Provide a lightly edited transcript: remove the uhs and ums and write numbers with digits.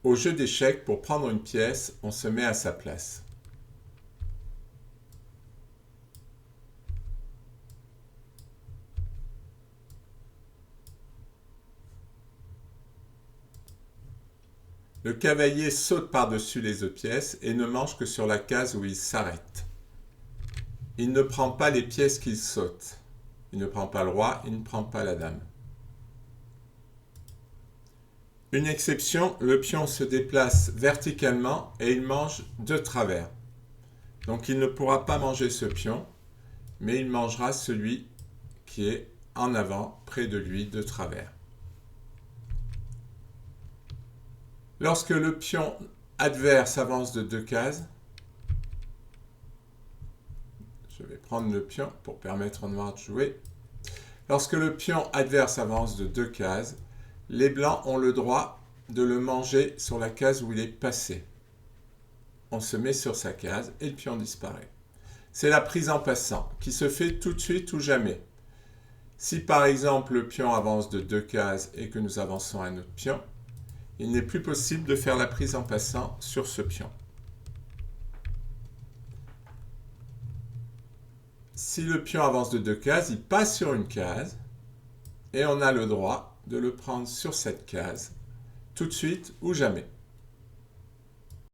Au jeu d'échecs, pour prendre une pièce, on se met à sa place. Le cavalier saute par-dessus les autres pièces et ne mange que sur la case où il s'arrête. Il ne prend pas les pièces qu'il saute. Il ne prend pas le roi, il ne prend pas la dame. Une exception, le pion se déplace verticalement et il mange de travers. Donc il ne pourra pas manger ce pion, mais il mangera celui qui est en avant, près de lui, de travers. Lorsque le pion adverse avance de 2 cases, je vais prendre le pion pour permettre au noir de jouer. Lorsque le pion adverse avance de 2 cases, les blancs ont le droit de le manger sur la case où il est passé. On se met sur sa case et le pion disparaît. C'est la prise en passant qui se fait tout de suite ou jamais. Si par exemple le pion avance de 2 cases et que nous avançons un autre pion, il n'est plus possible de faire la prise en passant sur ce pion. Si le pion avance de 2 cases, il passe sur une case et on a le droit de le prendre sur cette case tout de suite ou jamais.